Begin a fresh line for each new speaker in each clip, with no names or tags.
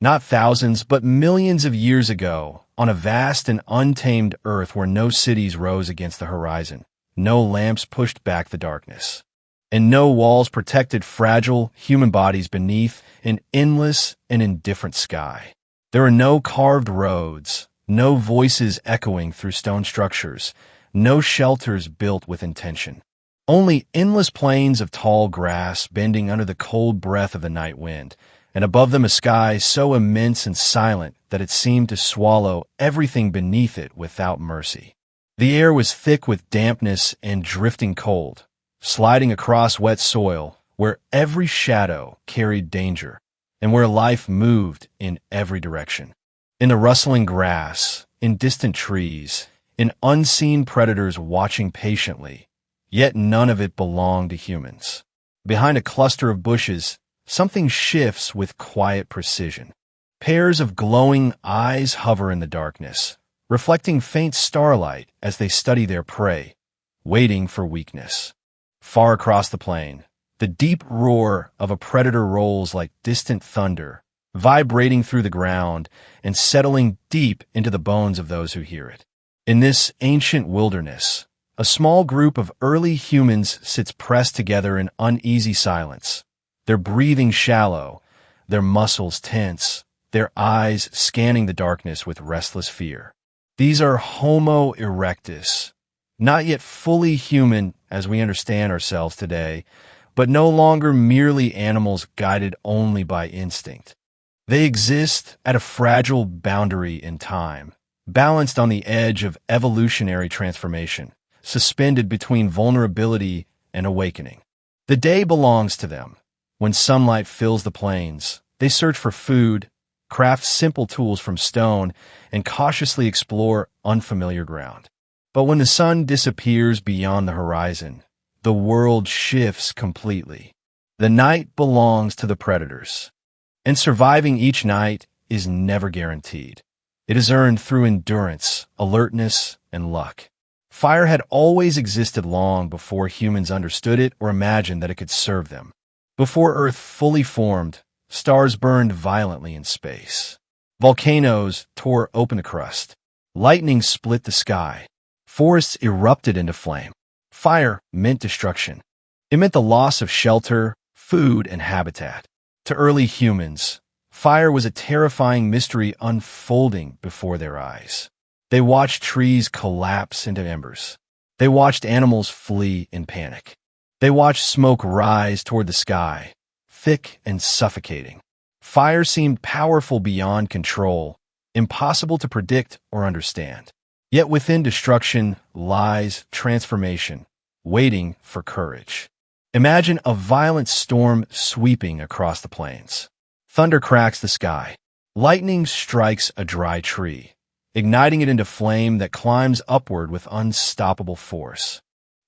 Not thousands, but millions of years ago, on a vast and untamed earth where no cities rose against the horizon, no lamps pushed back the darkness, and no walls protected fragile human bodies beneath an endless and indifferent sky. There are no carved roads, no voices echoing through stone structures, no shelters built with intention. Only endless plains of tall grass bending under the cold breath of the night wind, and above them a sky so immense and silent that it seemed to swallow everything beneath it without mercy. The air was thick with dampness and drifting cold, sliding across wet soil where every shadow carried danger and where life moved in every direction. In the rustling grass, in distant trees, in unseen predators watching patiently, yet none of it belonged to humans. Behind a cluster of bushes, something shifts with quiet precision. Pairs of glowing eyes hover in the darkness, reflecting faint starlight as they study their prey, waiting for weakness. Far across the plain, the deep roar of a predator rolls like distant thunder, vibrating through the ground and settling deep into the bones of those who hear it. In this ancient wilderness, a small group of early humans sits pressed together in uneasy silence, their breathing shallow, their muscles tense, their eyes scanning the darkness with restless fear. These are Homo erectus, not yet fully human as we understand ourselves today, but no longer merely animals guided only by instinct. They exist at a fragile boundary in time, balanced on the edge of evolutionary transformation, suspended between vulnerability and awakening. The day belongs to them. When sunlight fills the plains, they search for food, craft simple tools from stone, and cautiously explore unfamiliar ground. But when the sun disappears beyond the horizon, the world shifts completely. The night belongs to the predators, and surviving each night is never guaranteed. It is earned through endurance, alertness, and luck. Fire had always existed long before humans understood it or imagined that it could serve them. Before Earth fully formed, stars burned violently in space. Volcanoes tore open the crust. Lightning split the sky. Forests erupted into flame. Fire meant destruction. It meant the loss of shelter, food, and habitat. To early humans, fire was a terrifying mystery unfolding before their eyes. They watched trees collapse into embers. They watched animals flee in panic. They watched smoke rise toward the sky, thick and suffocating. Fire seemed powerful beyond control, impossible to predict or understand. Yet within destruction lies transformation, waiting for courage. Imagine a violent storm sweeping across the plains. Thunder cracks the sky. Lightning strikes a dry tree, igniting it into flame that climbs upward with unstoppable force.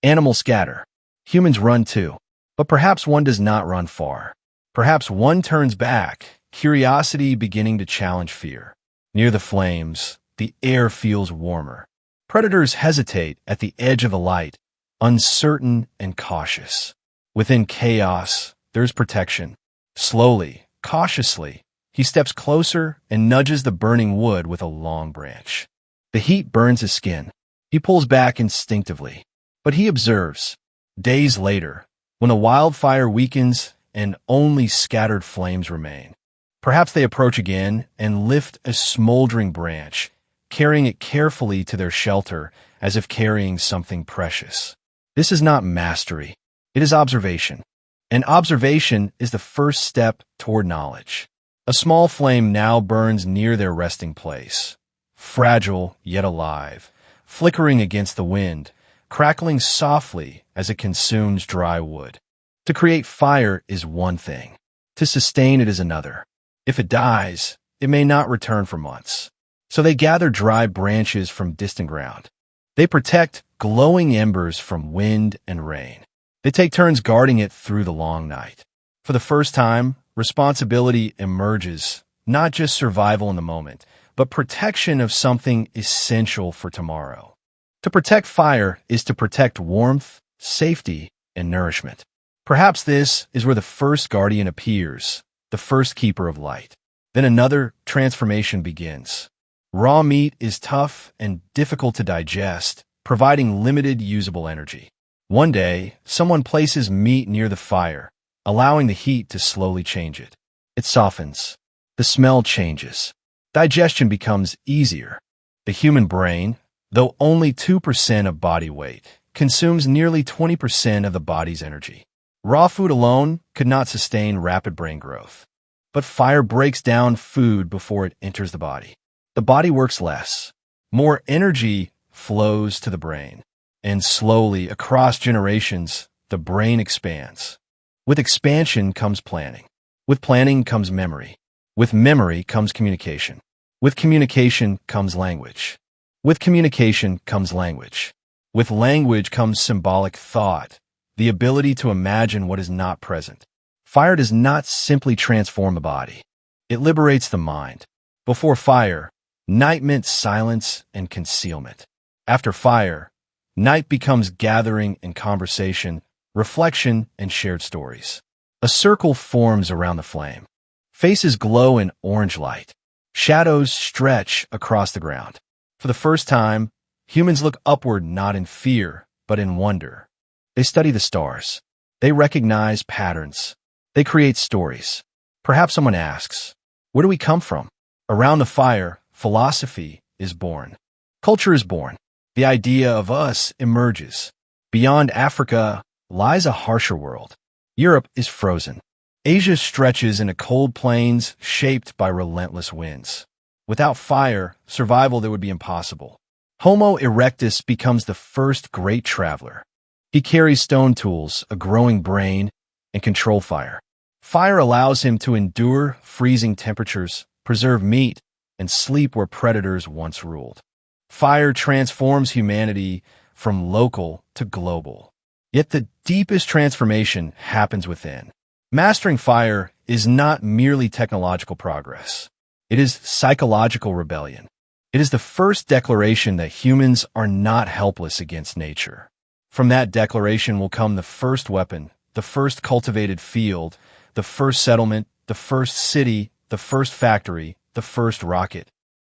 Animals scatter. Humans run too, but perhaps one does not run far. Perhaps one turns back, curiosity beginning to challenge fear. Near the flames, the air feels warmer. Predators hesitate at the edge of the light, uncertain and cautious. Within chaos, there's protection. Slowly, cautiously, he steps closer and nudges the burning wood with a long branch. The heat burns his skin. He pulls back instinctively, but he observes. Days later, when the wildfire weakens and only scattered flames remain, perhaps they approach again and lift a smoldering branch, carrying it carefully to their shelter as if carrying something precious. This is not mastery. It is observation. And observation is the first step toward knowledge. A small flame now burns near their resting place, fragile yet alive, flickering against the wind, crackling softly as it consumes dry wood. To create fire is one thing. To sustain it is another. If it dies, it may not return for months. So they gather dry branches from distant ground. They protect glowing embers from wind and rain. They take turns guarding it through the long night. For the first time, responsibility emerges, not just survival in the moment, but protection of something essential for tomorrow. To protect fire is to protect warmth, safety, and nourishment. Perhaps this is where the first guardian appears, the first keeper of light. Then another transformation begins. Raw meat is tough and difficult to digest, providing limited usable energy. One day, someone places meat near the fire, allowing the heat to slowly change it. It softens. The smell changes. Digestion becomes easier. The human brain, though only 2% of body weight, consumes nearly 20% of the body's energy. Raw food alone could not sustain rapid brain growth. But fire breaks down food before it enters the body. The body works less. More energy flows to the brain. And slowly, across generations, the brain expands. With expansion comes planning. With planning comes memory. With memory comes communication. With communication comes language. With communication comes language. With language comes symbolic thought, the ability to imagine what is not present. Fire does not simply transform the body. It liberates the mind. Before fire, night meant silence and concealment. After fire, night becomes gathering and conversation, reflection and shared stories. A circle forms around the flame. Faces glow in orange light. Shadows stretch across the ground. For the first time, humans look upward not in fear, but in wonder. They study the stars. They recognize patterns. They create stories. Perhaps someone asks, where do we come from? Around the fire, philosophy is born. Culture is born. The idea of us emerges. Beyond Africa lies a harsher world. Europe is frozen. Asia stretches into cold plains shaped by relentless winds. Without fire, survival there would be impossible. Homo erectus becomes the first great traveler. He carries stone tools, a growing brain, and control fire. Fire allows him to endure freezing temperatures, preserve meat, and sleep where predators once ruled. Fire transforms humanity from local to global. Yet the deepest transformation happens within. Mastering fire is not merely technological progress. It is psychological rebellion. It is the first declaration that humans are not helpless against nature. From that declaration will come the first weapon, the first cultivated field, the first settlement, the first city, the first factory, the first rocket.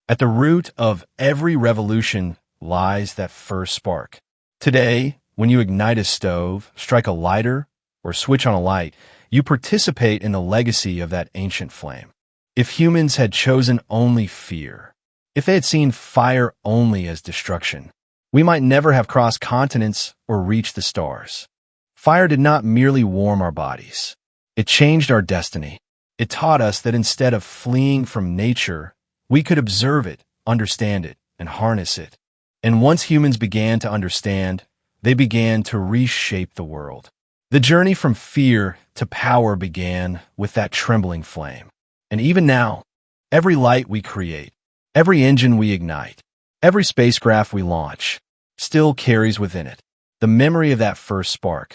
At the root of every revolution lies that first spark. Today, when you ignite a stove, strike a lighter, or switch on a light, you participate in the legacy of that ancient flame. If humans had chosen only fear, if they had seen fire only as destruction, we might never have crossed continents or reached the stars. Fire did not merely warm our bodies. It changed our destiny. It taught us that instead of fleeing from nature, we could observe it, understand it, and harness it. And once humans began to understand, they began to reshape the world. The journey from fear to power began with that trembling flame. And even now, every light we create, every engine we ignite, every spacecraft we launch, still carries within it the memory of that first spark,